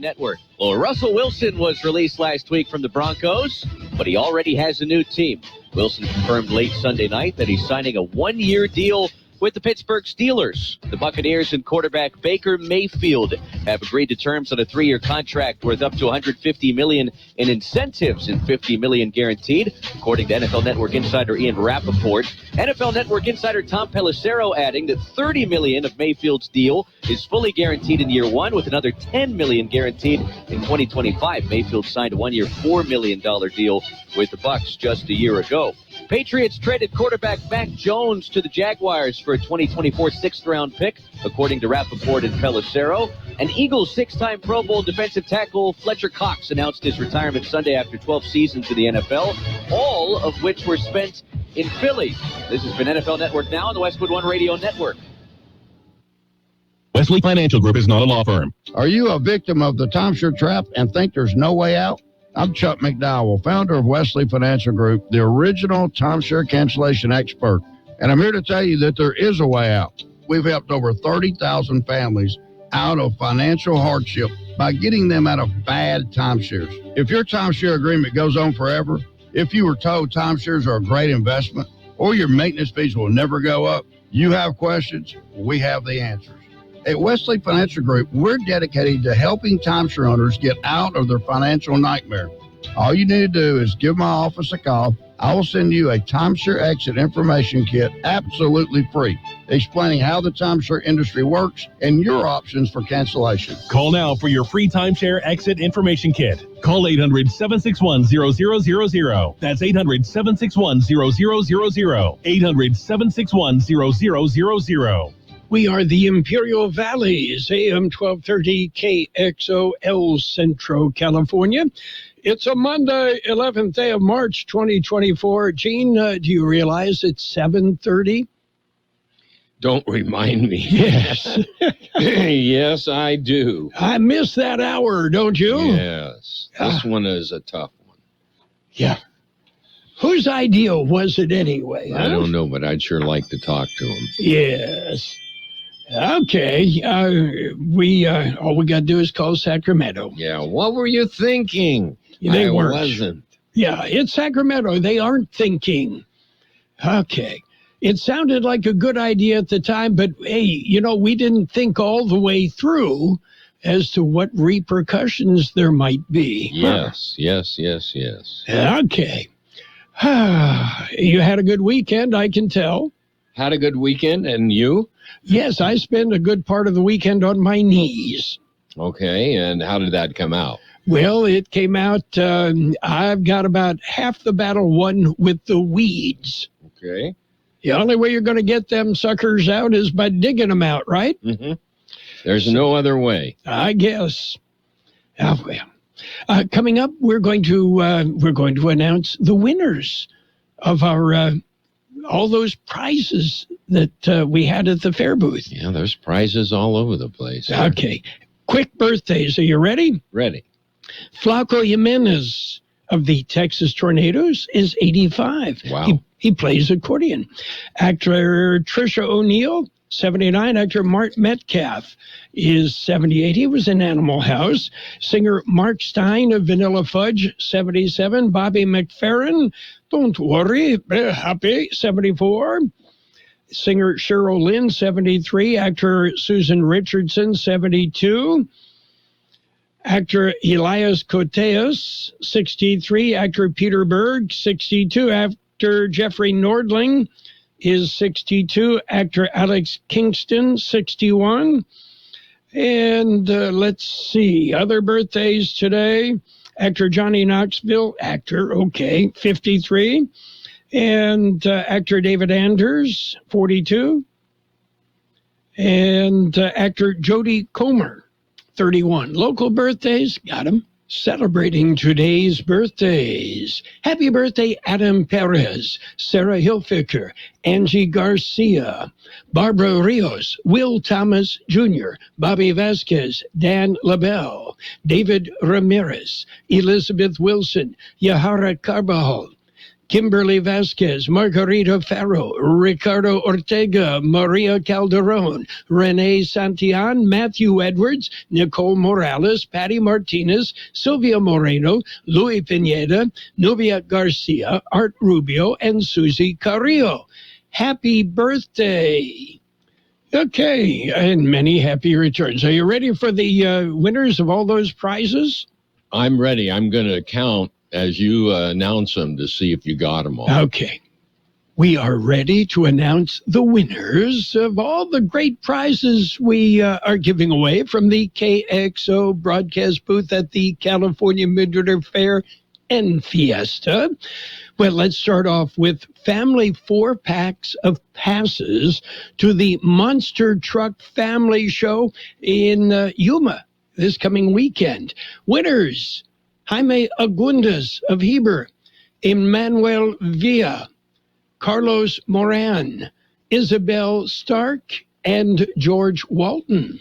Network. Well, Russell Wilson was released last week from the Broncos, but he already has a new team. Wilson confirmed late Sunday night that he's signing a one-year deal with the Pittsburgh Steelers. The Buccaneers and quarterback Baker Mayfield have agreed to terms on a 3-year contract worth up to $150 million in incentives and $50 million guaranteed, according to NFL Network insider Ian Rappaport. NFL Network insider Tom Pelissero adding that $30 million of Mayfield's deal is fully guaranteed in year one, with another $10 million guaranteed in 2025. Mayfield signed a one-year $4 million deal with the Bucs just a year ago. Patriots traded quarterback Mac Jones to the Jaguars for a 2024 sixth-round pick, according to Rappaport and Pelissero. And Eagles six-time Pro Bowl defensive tackle Fletcher Cox announced his retirement Sunday after 12 seasons in the NFL, all of which were spent in Philly. This has been NFL Network Now on the Westwood One Radio Network. Wesley Financial Group is not a law firm. Are you a victim of the timeshare trap and think there's no way out? I'm Chuck McDowell, founder of Wesley Financial Group, the original timeshare cancellation expert. And I'm here to tell you that there is a way out. We've helped over 30,000 families out of financial hardship by getting them out of bad timeshares. If your timeshare agreement goes on forever, if you were told timeshares are a great investment, or your maintenance fees will never go up, you have questions, we have the answers. At Wesley Financial Group, we're dedicated to helping timeshare owners get out of their financial nightmare. All you need to do is give my office a call. I will send you a timeshare exit information kit absolutely free, explaining how the timeshare industry works and your options for cancellation. Call now for your free timeshare exit information kit. Call 800-761-0000. That's 800-761-0000. 800-761-0000. We are the Imperial Valleys, AM 1230 KXOL, Centro, California. It's a Monday, 11th day of March, 2024. Gene, do you realize it's 7:30? Don't remind me. Yes. Yes, I do. I miss that hour, don't you? Yes. This one is a tough one. Yeah. Whose idea was it anyway? I don't know, but I'd sure like to talk to him. Yes. Okay. All we got to do is call Sacramento. Yeah, what were you thinking? They weren't. Wasn't. Yeah, it's Sacramento. They aren't thinking. Okay. It sounded like a good idea at the time, but hey, we didn't think all the way through as to what repercussions there might be. Yes. Okay. You had a good weekend, I can tell. Had a good weekend, and you? Yes, I spent a good part of the weekend on my knees. Okay, and how did that come out? Well, it came out, I've got about half the battle won with the weeds. Okay. The only way you're going to get them suckers out is by digging them out, right? Mm-hmm. There's no other way. I guess. Oh, well. Coming up, we're going to announce the winners of our all those prizes that we had at the fair booth. Yeah, there's prizes all over the place. Okay. Quick birthdays. Are you ready? Ready. Flaco Jimenez of the Texas Tornadoes is 85. Wow. He plays accordion. Actor Trisha O'Neill, 79. Actor Mark Metcalf is 78. He was in Animal House. Singer Mark Stein of Vanilla Fudge, 77. Bobby McFerrin, don't worry, be happy, 74. Singer Cheryl Lynn, 73. Actor Susan Richardson, 72. Actor Elias Koteas, 63. Actor Peter Berg, 62. Actor Jeffrey Nordling is 62. Actor Alex Kingston, 61. And let's see, other birthdays today. Actor Johnny Knoxville, 53. And actor David Anders, 42. And actor Jodie Comer, 31. Local birthdays, got them. Celebrating today's birthdays. Happy birthday, Adam Perez, Sarah Hilfiger, Angie Garcia, Barbara Rios, Will Thomas Jr., Bobby Vasquez, Dan LaBelle, David Ramirez, Elizabeth Wilson, Yahara Carbajal, Kimberly Vasquez, Margarita Farro, Ricardo Ortega, Maria Calderon, Renee Santillan, Matthew Edwards, Nicole Morales, Patty Martinez, Sylvia Moreno, Louis Pineda, Nubia Garcia, Art Rubio, and Susie Carrillo. Happy birthday. Okay, and many happy returns. Are you ready for the winners of all those prizes? I'm ready. I'm going to count as you announce them to see if you got them all. Okay. We are ready to announce the winners of all the great prizes we are giving away from the KXO broadcast booth at the California Midwinter Fair and Fiesta. Well, let's start off with family 4-packs of passes to the Monster Truck Family Show in Yuma this coming weekend. Winners: Jaime Agundas of Heber, Emmanuel Villa, Carlos Moran, Isabel Stark, and George Walton.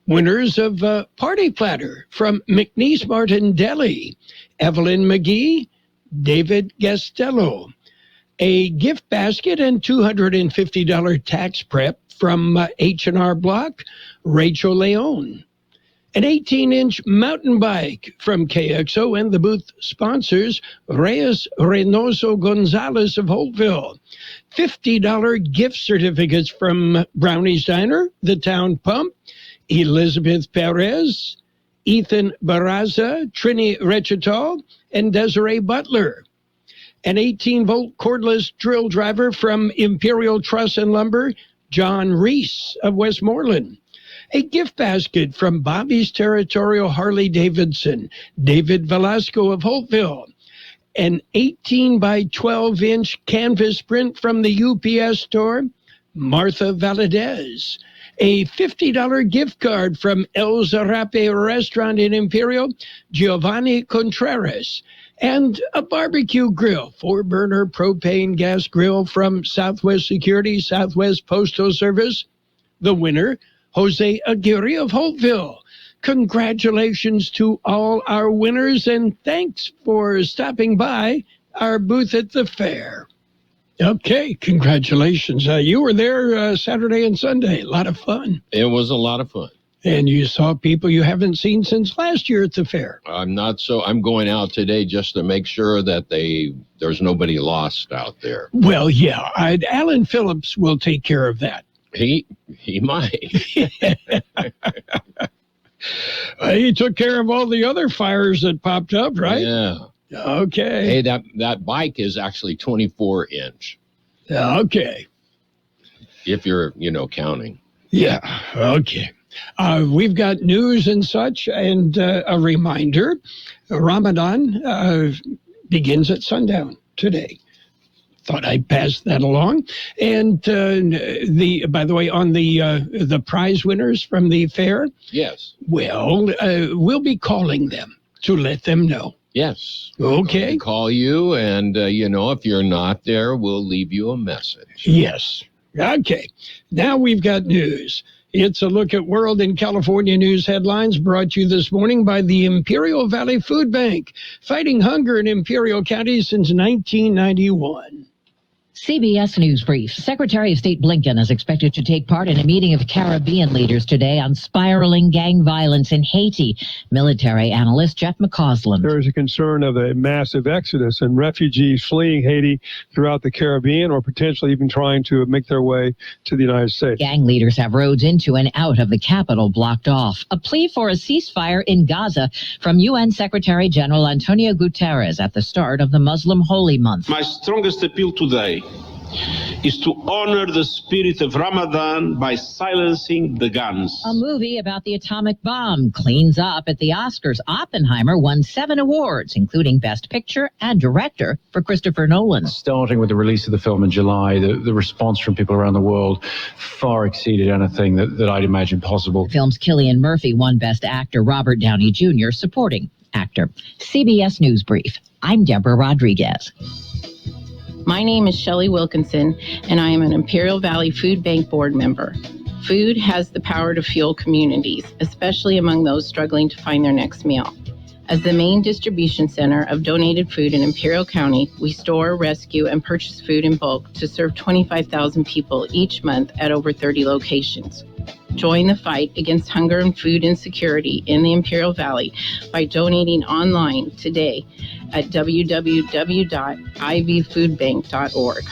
Winners of Party Platter from McNeese Martin Deli, Evelyn McGee, David Gastello. A gift basket and $250 tax prep from H&R Block, Rachel Leone. An 18-inch mountain bike from KXO and the booth sponsors, Reyes Reynoso Gonzalez of Holtville. $50 gift certificates from Brownie's Diner, The Town Pump, Elizabeth Perez, Ethan Barraza, Trini Rechital, and Desiree Butler. An 18-volt cordless drill driver from Imperial Truss and Lumber, John Reese of Westmoreland. A gift basket from Bobby's Territorial Harley Davidson, David Velasco of Holtville. An 18 by 12-inch canvas print from the UPS store, Martha Valadez. A $50 gift card from El Zarape Restaurant in Imperial, Giovanni Contreras. And a barbecue grill, 4-burner propane gas grill from Southwest Security, Southwest Postal Service. The winner, Jose Aguirre of Holtville. Congratulations to all our winners, and thanks for stopping by our booth at the fair. Okay, congratulations. You were there Saturday and Sunday. A lot of fun. It was a lot of fun. And you saw people you haven't seen since last year at the fair. I'm going out today just to make sure that there's nobody lost out there. Well, yeah, Alan Phillips will take care of that. He might. He took care of all the other fires that popped up, right? Yeah. Okay. Hey, that bike is actually 24-inch. Okay. If you're, counting. Yeah. Okay. We've got news and such, and a reminder: Ramadan begins at sundown today. Thought I'd pass that along. And by the way, on the prize winners from the fair. Yes. Well, we'll be calling them to let them know. Yes. Okay. We'll call you, and if you're not there, we'll leave you a message. Yes. Okay. Now we've got news. It's a look at World and California news headlines brought to you this morning by the Imperial Valley Food Bank, fighting hunger in Imperial County since 1991. CBS News Brief. Secretary of State Blinken is expected to take part in a meeting of Caribbean leaders today on spiraling gang violence in Haiti. Military analyst Jeff McCausland. There is a concern of a massive exodus and refugees fleeing Haiti throughout the Caribbean, or potentially even trying to make their way to the United States. Gang leaders have roads into and out of the capital blocked off. A plea for a ceasefire in Gaza from UN Secretary General Antonio Guterres at the start of the Muslim Holy Month. My strongest appeal today is to honor the spirit of Ramadan by silencing the guns. A movie about the atomic bomb cleans up at the Oscars. Oppenheimer won 7 awards, including Best Picture and Director for Christopher Nolan. Starting with the release of the film in July, the response from people around the world far exceeded anything that I'd imagined possible. The film's Cillian Murphy won Best Actor, Robert Downey Jr. Supporting Actor. CBS News Brief. I'm Deborah Rodriguez. My name is Shelley Wilkinson, and I am an Imperial Valley Food Bank board member. Food has the power to fuel communities, especially among those struggling to find their next meal. As the main distribution center of donated food in Imperial County, we store, rescue, and purchase food in bulk to serve 25,000 people each month at over 30 locations. Join the fight against hunger and food insecurity in the Imperial Valley by donating online today at www.ivfoodbank.org.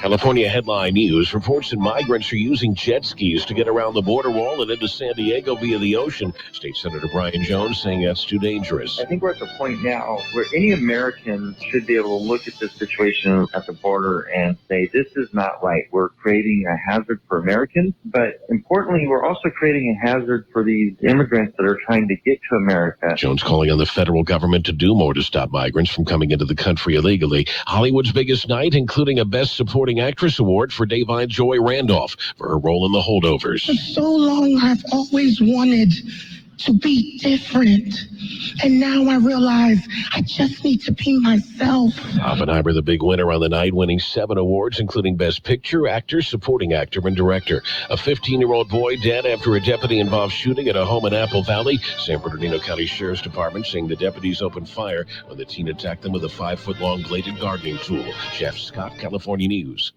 California Headline News reports that migrants are using jet skis to get around the border wall and into San Diego via the ocean. State Senator Brian Jones saying that's too dangerous. I think we're at the point now where any American should be able to look at this situation at the border and say, this is not right. We're creating a hazard for Americans, but importantly, we're also creating a hazard for these immigrants that are trying to get to America. Jones calling on the federal government to do more to stop migrants from coming into the country illegally. Hollywood's biggest night, including a Best Supporting Actress Award for Da'Vine Joy Randolph for her role in The Holdovers. For so long, I've always wanted to be different. And now I realize I just need to be myself. Oppenheimer, the big winner on the night, winning 7 awards, including Best Picture, Actor, Supporting Actor, and Director. A 15-year-old boy dead after a deputy-involved shooting at a home in Apple Valley. San Bernardino County Sheriff's Department saying the deputies opened fire when the teen attacked them with a 5-foot-long bladed gardening tool. Jeff Scott, California News.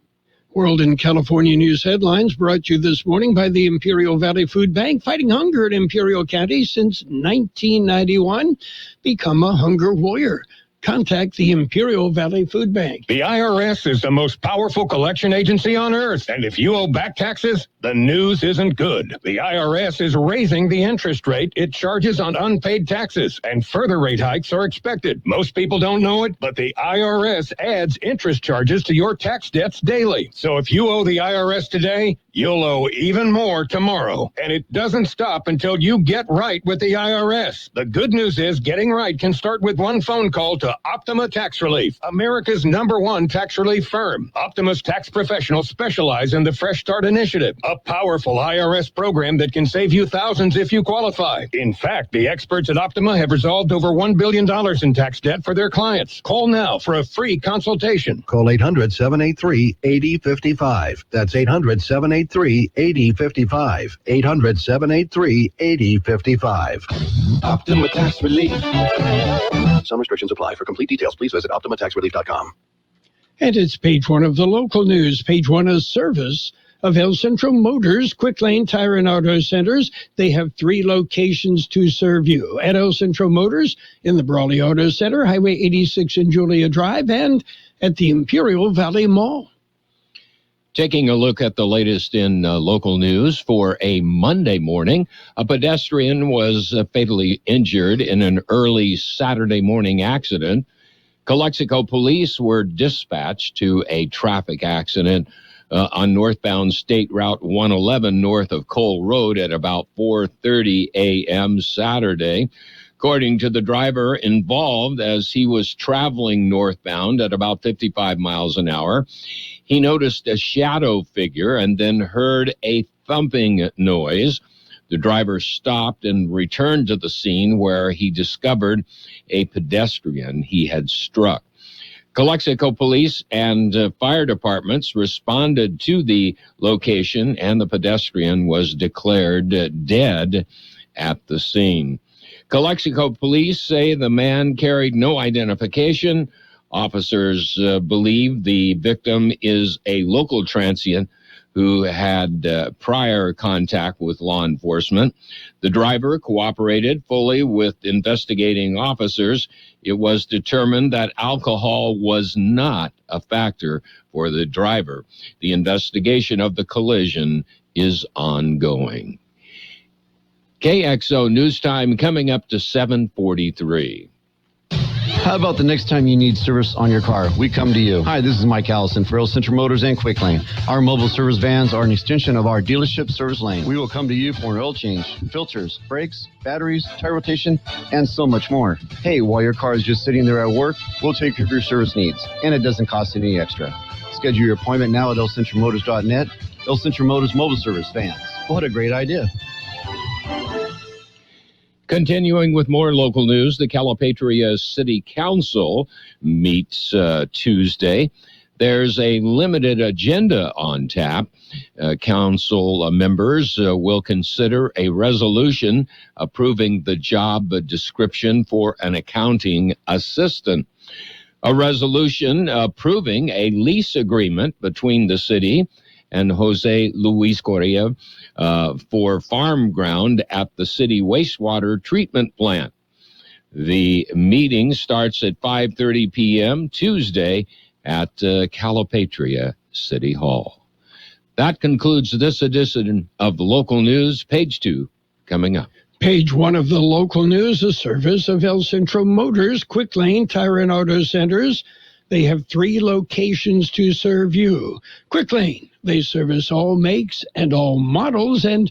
World and California News headlines brought to you this morning by the Imperial Valley Food Bank, fighting hunger in Imperial County since 1991. Become a hunger warrior. Contact the Imperial Valley Food Bank. The IRS is the most powerful collection agency on earth, and if you owe back taxes, the news isn't good. The IRS is raising the interest rate it charges on unpaid taxes, and further rate hikes are expected. Most people don't know it, but the IRS adds interest charges to your tax debts daily. So if you owe the IRS today, you'll owe even more tomorrow. And it doesn't stop until you get right with the IRS. The good news is getting right can start with one phone call to Optima Tax Relief, America's #1 tax relief firm. Optima's tax professionals specialize in the Fresh Start Initiative, a powerful IRS program that can save you thousands if you qualify. In fact, the experts at Optima have resolved over $1 billion in tax debt for their clients. Call now for a free consultation. Call 800-783-8055. That's 800-783-8055. 800-783-8055. Optima Tax Relief. Some restrictions apply. For complete details, please visit OptimaTaxRelief.com. And it's page 1 of the local news. Page 1 is service of El Centro Motors Quick Lane Tire and Auto Centers. They have 3 locations to serve you. At El Centro Motors in the Brawley Auto Center, Highway 86 and Julia Drive, and at the Imperial Valley Mall. Taking a look at the latest in local news for a Monday morning, a pedestrian was fatally injured in an early Saturday morning accident. Calexico police were dispatched to a traffic accident on northbound State Route 111 north of Cole Road at about 4:30 a.m. Saturday. According to the driver involved, as he was traveling northbound at about 55 miles an hour, he noticed a shadow figure and then heard a thumping noise. The driver stopped and returned to the scene where he discovered a pedestrian he had struck. Calexico police and fire departments responded to the location, and the pedestrian was declared dead at the scene. Calexico police say the man carried no identification. Officers believe the victim is a local transient who had prior contact with law enforcement. The driver cooperated fully with investigating officers. It was determined that alcohol was not a factor for the driver. The investigation of the collision is ongoing. KXO News Time coming up to 7:43. How about the next time you need service on your car? We come to you. Hi, this is Mike Allison for El Centro Motors and Quick Lane. Our mobile service vans are an extension of our dealership service lane. We will come to you for an oil change, filters, brakes, batteries, tire rotation, and so much more. Hey, while your car is just sitting there at work, we'll take care of your service needs, and it doesn't cost any extra. Schedule your appointment now at elcentromotors.net. El Centro Motors Mobile Service Vans. What a great idea. Continuing with more local news, the Calipatria City Council meets Tuesday. There's a limited agenda on tap. Council members will consider a resolution approving the job description for an accounting assistant. A resolution approving a lease agreement between the city and Jose Luis Correa for farm ground at the city wastewater treatment plant. The meeting starts at 5:30 p.m. Tuesday at Calipatria City Hall. That concludes this edition of the Local News. Page 2 coming up. Page 1 of the local news, a service of El Centro Motors, Quick Lane Tire and Auto Centers. They have 3 locations to serve you. Quick Lane, they service all makes and all models, and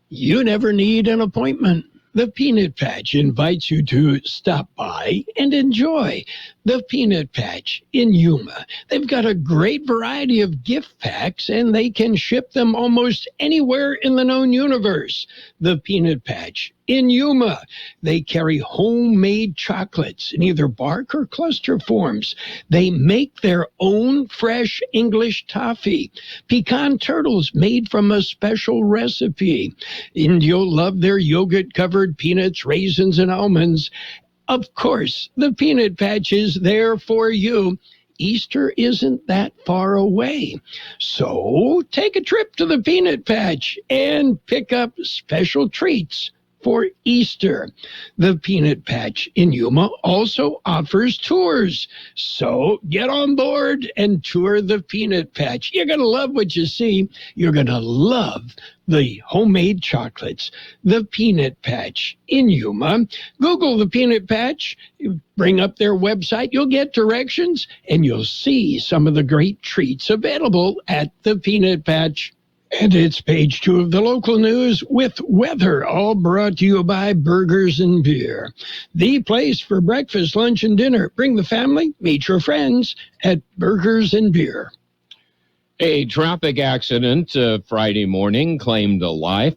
you never need an appointment. The Peanut Patch invites you to stop by and enjoy the Peanut Patch in Yuma. They've got a great variety of gift packs, and they can ship them almost anywhere in the known universe. The Peanut Patch in Yuma. They carry homemade chocolates in either bark or cluster forms. They make their own fresh English toffee. Pecan turtles made from a special recipe. And you'll love their yogurt-covered peanuts, raisins, and almonds. Of course, the Peanut Patch is there for you. Easter isn't that far away. So take a trip to the Peanut Patch and pick up special treats for Easter. The Peanut Patch in Yuma also offers tours. So get on board and tour the Peanut Patch. You're going to love what you see. You're going to love the homemade chocolates. The Peanut Patch in Yuma. Google the Peanut Patch. Bring up their website. You'll get directions, and you'll see some of the great treats available at the Peanut Patch. And it's page 2 of the local news with weather, all brought to you by Burgers and Beer. The place for breakfast, lunch, and dinner. Bring the family, meet your friends at Burgers and Beer. A traffic accident Friday morning claimed a life.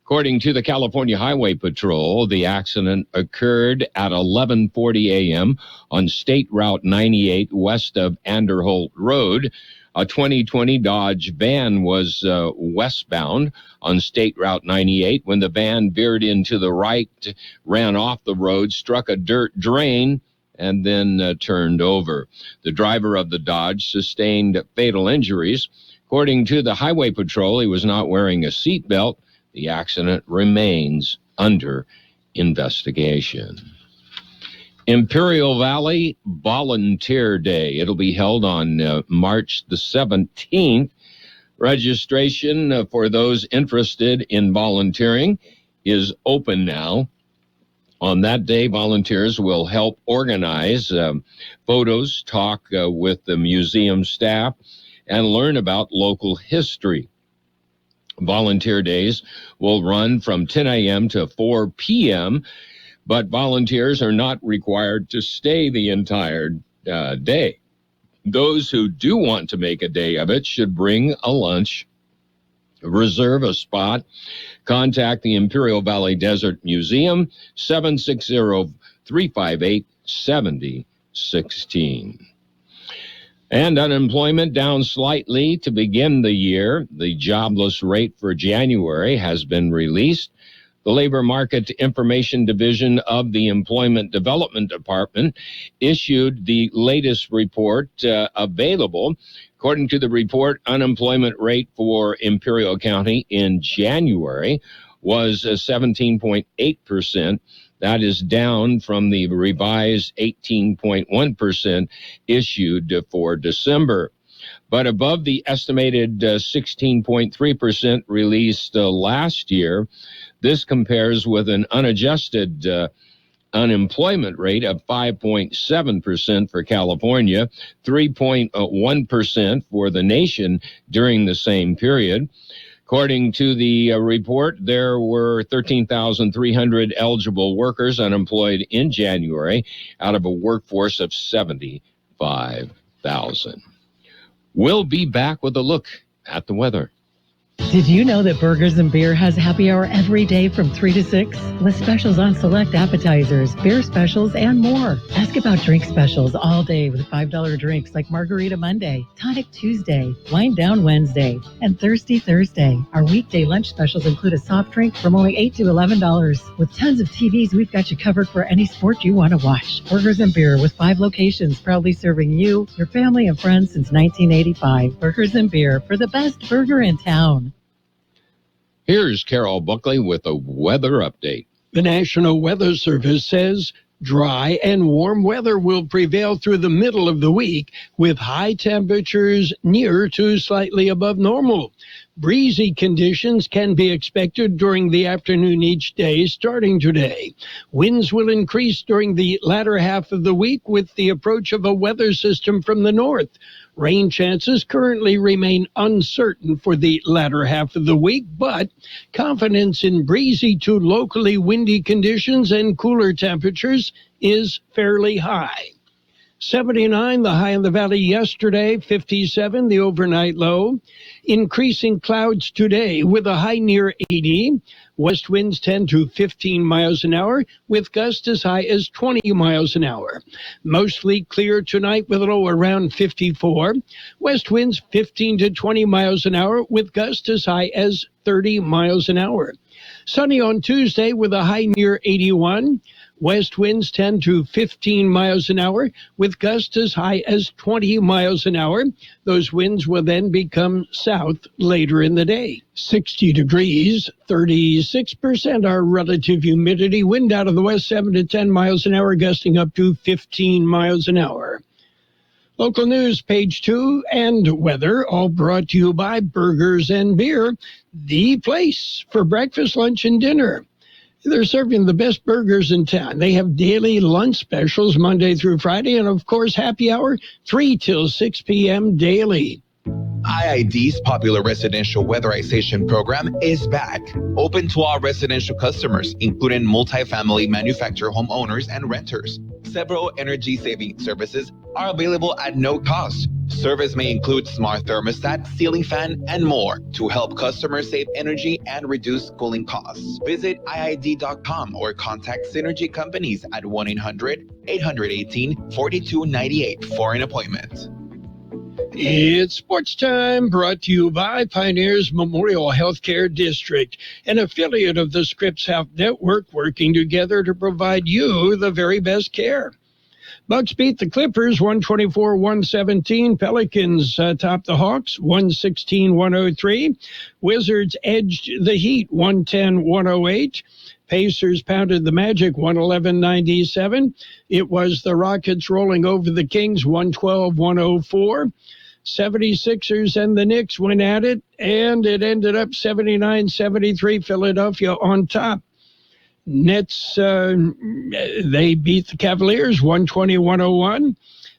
According to the California Highway Patrol, the accident occurred at 11:40 a.m. on State Route 98 west of Anderholt Road. A 2020 Dodge van was westbound on State Route 98 when the van veered into the right, ran off the road, struck a dirt drain, and then turned over. The driver of the Dodge sustained fatal injuries. According to the Highway Patrol, he was not wearing a seatbelt. The accident remains under investigation. Imperial Valley Volunteer Day. It'll be held on March the 17th. Registration for those interested in volunteering is open now. On that day, volunteers will help organize photos, talk with the museum staff, and learn about local history. Volunteer days will run from 10 a.m. to 4 p.m., but volunteers are not required to stay the entire day. Those who do want to make a day of it should bring a lunch, reserve a spot, contact the Imperial Valley Desert Museum, 760-358-7016. And unemployment down slightly to begin the year. The jobless rate for January has been released. The Labor Market Information Division of the Employment Development Department issued the latest report available. According to the report, unemployment rate for Imperial County in January was 17.8%. That is down from the revised 18.1% issued for December, but above the estimated 16.3% released last year. This compares with an unadjusted unemployment rate of 5.7% for California, 3.1% for the nation during the same period. According to the report, there were 13,300 eligible workers unemployed in January out of a workforce of 75,000. We'll be back with a look at the weather. Did you know that Burgers and Beer has happy hour every day from 3 to 6? With specials on select appetizers, beer specials, and more. Ask about drink specials all day with $5 drinks like Margarita Monday, Tonic Tuesday, Wind Down Wednesday, and Thirsty Thursday. Our weekday lunch specials include a soft drink from only $8 to $11. With tons of TVs, we've got you covered for any sport you want to watch. Burgers and Beer with 5 locations, proudly serving you, your family, and friends since 1985. Burgers and Beer for the best burger in town. Here's Carroll Buckley with a weather update. The National Weather Service says dry and warm weather will prevail through the middle of the week, with high temperatures near to slightly above normal. Breezy conditions can be expected during the afternoon each day starting today. Winds will increase during the latter half of the week with the approach of a weather system from the north. Rain chances currently remain uncertain for the latter half of the week, but confidence in breezy to locally windy conditions and cooler temperatures is fairly high. 79, the high in the valley yesterday, 57, the overnight low. Increasing clouds today with a high near 80. West winds 10 to 15 miles an hour with gusts as high as 20 miles an hour. Mostly clear tonight with a low around 54. West winds 15 to 20 miles an hour with gusts as high as 30 miles an hour. Sunny on Tuesday with a high near 81. West winds 10 to 15 miles an hour with gusts as high as 20 miles an hour. Those winds will then become south later in the day. 60 degrees, 36% our relative humidity. Wind out of the west 7 to 10 miles an hour, gusting up to 15 miles an hour. Local news, page 2, and weather, all brought to you by Burgers and Beer, the place for breakfast, lunch, and dinner. They're serving the best burgers in town. They have daily lunch specials Monday through Friday, and of course, happy hour 3 till 6 p.m. daily. IID's popular residential weatherization program is back, open to all residential customers, including multifamily manufactured homeowners and renters. Several energy-saving services are available at no cost. Service may include smart thermostat, ceiling fan, and more to help customers save energy and reduce cooling costs. Visit IID.com or contact Synergy Companies at 1-800-818-4298 for an appointment. It's sports time, brought to you by Pioneers Memorial Healthcare District, an affiliate of the Scripps Health Network, working together to provide you the very best care. Bucks beat the Clippers 124-117. Pelicans topped the Hawks 116-103. Wizards edged the Heat 110-108. Pacers pounded the Magic 111-97. It was the Rockets rolling over the Kings 112-104. 76ers and the Knicks went at it, and it ended up 79-73, Philadelphia on top. Nets, they beat the Cavaliers 120-101.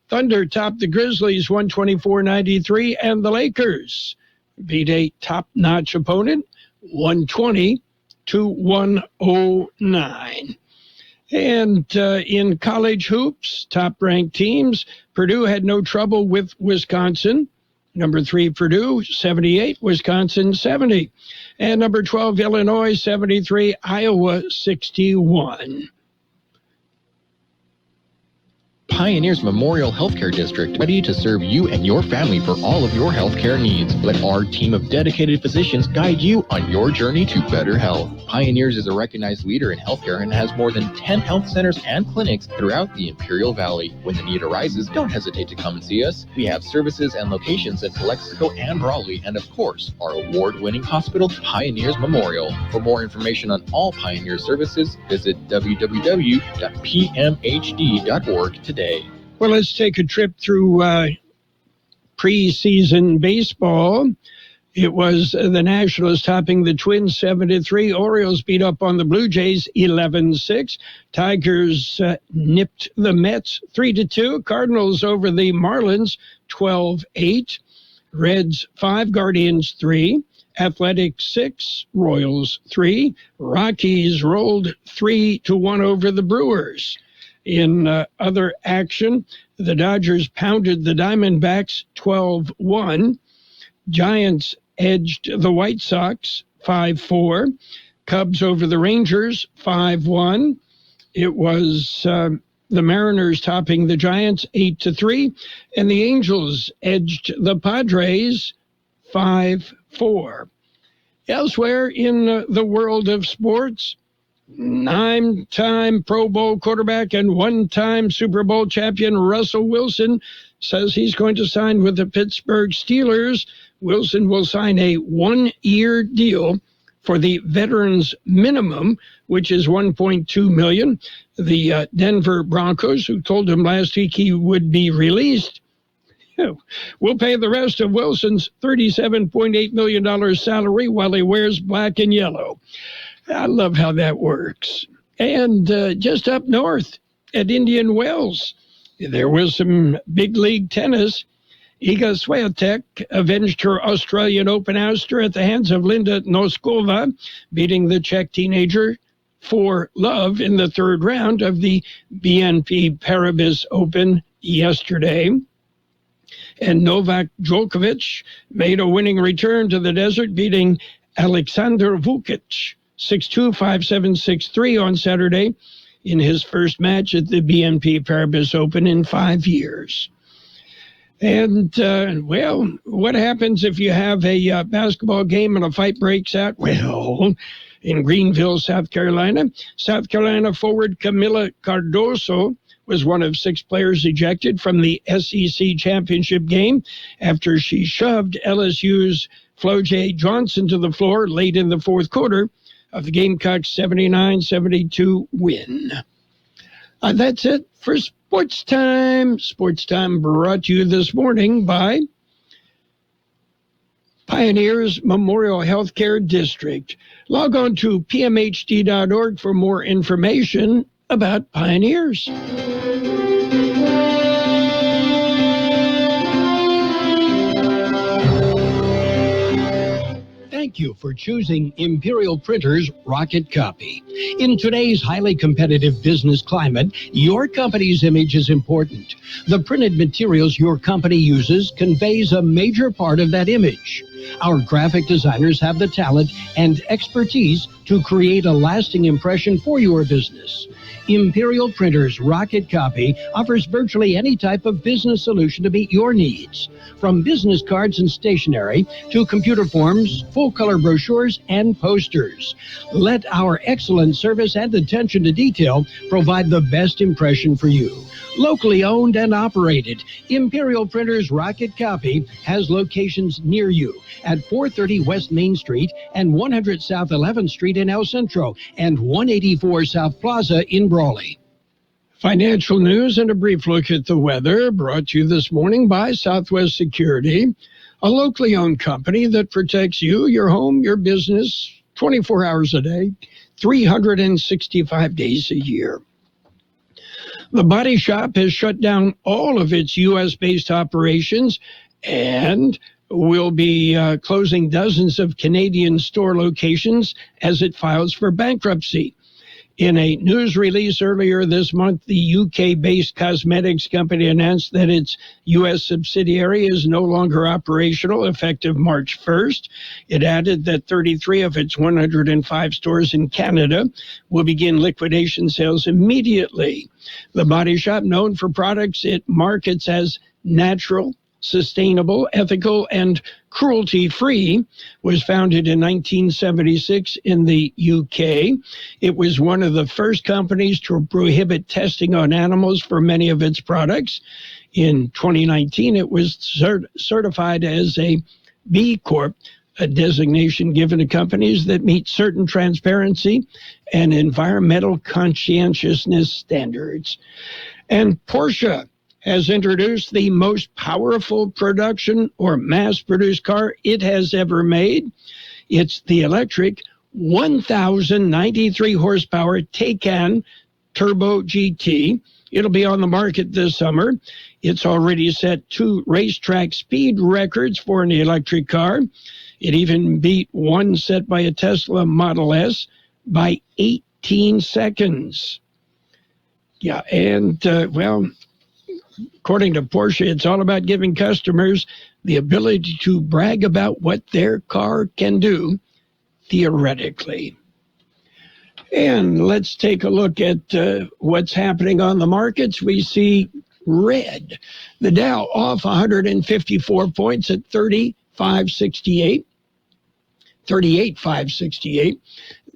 Thunder topped the Grizzlies 124-93, and the Lakers beat a top-notch opponent 120-109. And in college hoops, top-ranked teams, Purdue had no trouble with Wisconsin. Number 3, Purdue, 78, Wisconsin, 70. And number 12, Illinois, 73, Iowa, 61. Pioneers Memorial Healthcare District, ready to serve you and your family for all of your healthcare needs. Let our team of dedicated physicians guide you on your journey to better health. Pioneers is a recognized leader in healthcare and has more than 10 health centers and clinics throughout the Imperial Valley. When the need arises, don't hesitate to come and see us. We have services and locations in Calexico and Raleigh, and of course, our award-winning hospital, Pioneers Memorial. For more information on all Pioneer services, visit www.pmhd.org today. Well, let's take a trip through preseason baseball. It was the Nationals topping the Twins 7-3. Orioles beat up on the Blue Jays 11-6. Tigers nipped the Mets 3-2. Cardinals over the Marlins 12-8. Reds 5, Guardians 3. Athletics 6, Royals 3. Rockies rolled 3-1 over the Brewers. In other action, the Dodgers pounded the Diamondbacks 12-1. Giants edged the White Sox 5-4. Cubs over the Rangers 5-1. It was the Mariners topping the Giants 8-3, and the Angels edged the Padres 5-4. Elsewhere in the world of sports, 9-time Pro Bowl quarterback and one-time Super Bowl champion Russell Wilson says he's going to sign with the Pittsburgh Steelers. Wilson will sign a one-year deal for the veterans minimum, which is $1.2 million. The Denver Broncos, who told him last week he would be released, will pay the rest of Wilson's $37.8 million salary while he wears black and yellow. I love how that works. And just up north at Indian Wells, there was some big league tennis. Iga Swiatek avenged her Australian Open ouster at the hands of Linda Noskova, beating the Czech teenager for love in the third round of the BNP Paribas Open yesterday. And Novak Djokovic made a winning return to the desert, beating Alexander Vukic 6-2, 5-7, 6-3 on Saturday in his first match at the BNP Paribas Open in 5 years. And, well, what happens if you have a basketball game and a fight breaks out? Well, in Greenville, South Carolina forward Camila Cardoso was one of 6 players ejected from the SEC championship game after she shoved LSU's Flo J. Johnson to the floor late in the fourth quarter of the Gamecocks' 79-72 win. That's it for Sports Time. Sports Time brought to you this morning by Pioneers Memorial Healthcare District. Log on to pmhd.org for more information about Pioneers. Thank you for choosing Imperial Printers Rocket Copy. In today's highly competitive business climate, your company's image is important. The printed materials your company uses conveys a major part of that image. Our graphic designers have the talent and expertise to create a lasting impression for your business. Imperial Printers Rocket Copy offers virtually any type of business solution to meet your needs, from business cards and stationery to computer forms, full-color brochures, and posters. Let our excellent service and attention to detail provide the best impression for you. Locally owned and operated, Imperial Printers Rocket Copy has locations near you at 430 West Main Street and 100 South 11th Street in El Centro and 184 South Plaza in Brawley. Financial news and a brief look at the weather brought to you this morning by Southwest Security, a locally owned company that protects you, your home, your business 24 hours a day, 365 days a year. The Body Shop has shut down all of its U.S.-based operations and will be closing dozens of Canadian store locations as it files for bankruptcy. In a news release earlier this month, the UK-based cosmetics company announced that its U.S. subsidiary is no longer operational effective March 1st. It added that 33 of its 105 stores in Canada will begin liquidation sales immediately. The Body Shop, known for products it markets as natural, sustainable, ethical, and cruelty-free, was founded in 1976 in the UK. It was one of the first companies to prohibit testing on animals for many of its products. In 2019, it was certified as a B Corp, a designation given to companies that meet certain transparency and environmental conscientiousness standards. And Porsche has introduced the most powerful production or mass-produced car it has ever made. It's the electric 1,093 horsepower Taycan Turbo GT. It'll be on the market this summer. It's already set 2 racetrack speed records for an electric car. It even beat one set by a Tesla Model S by 18 seconds. Yeah, and, well, According to Porsche, it's all about giving customers the ability to brag about what their car can do, theoretically. And let's take a look at what's happening on the markets. We see red. The Dow off 154 points at 38,568.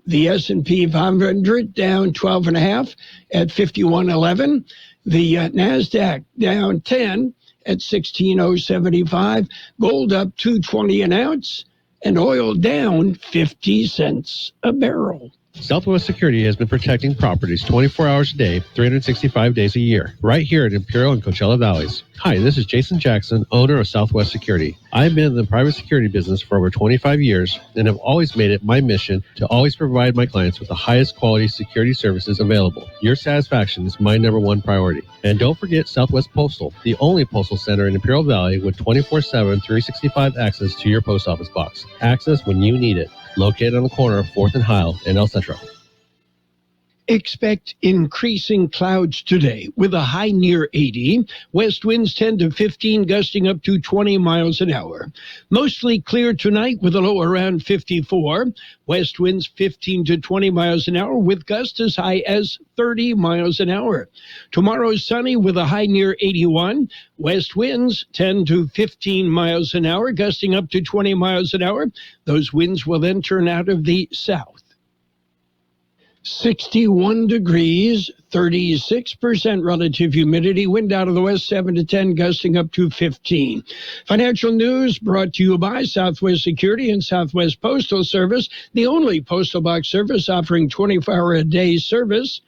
The S&P 500 down 12.5 at 5111. The NASDAQ down 10 at 16,075. Gold up $2.20 an ounce, and oil down 50 cents a barrel. Southwest Security has been protecting properties 24 hours a day, 365 days a year, right here at Imperial and Coachella Valleys. Hi, this is Jason Jackson, owner of Southwest Security. I've been in the private security business for over 25 years and have always made it my mission to always provide my clients with the highest quality security services available. Your satisfaction is my number one priority. And don't forget Southwest Postal, the only postal center in Imperial Valley with 24/7, 365 access to your post office box. Access when you need it. Located on the corner of 4th and Heil in El Centro. Expect increasing clouds today with a high near 80. West winds 10 to 15, gusting up to 20 miles an hour. Mostly clear tonight with a low around 54. West winds 15 to 20 miles an hour with gusts as high as 30 miles an hour. Tomorrow is sunny with a high near 81. West winds 10 to 15 miles an hour, gusting up to 20 miles an hour. Those winds will then turn out of the south. 61 degrees, 36% relative humidity, wind out of the west 7 to 10, gusting up to 15. Financial news brought to you by Southwest Security and Southwest Postal Service, the only postal box service offering 24-hour-a-day service,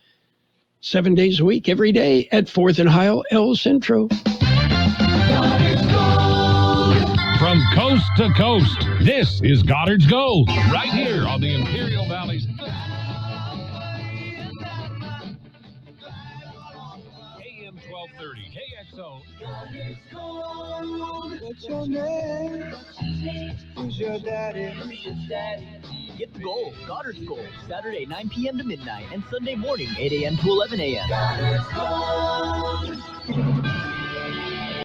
7 days a week, every day at 4th and Heil, El Centro. From coast to coast, this is Goddard's Gold, right here on the Imperial Valley's AM 1230 KXO. What's your name? Who's your daddy? Get the gold, Goddard's Gold, Saturday 9 p.m. to midnight and Sunday morning 8 a.m. to 11 a.m.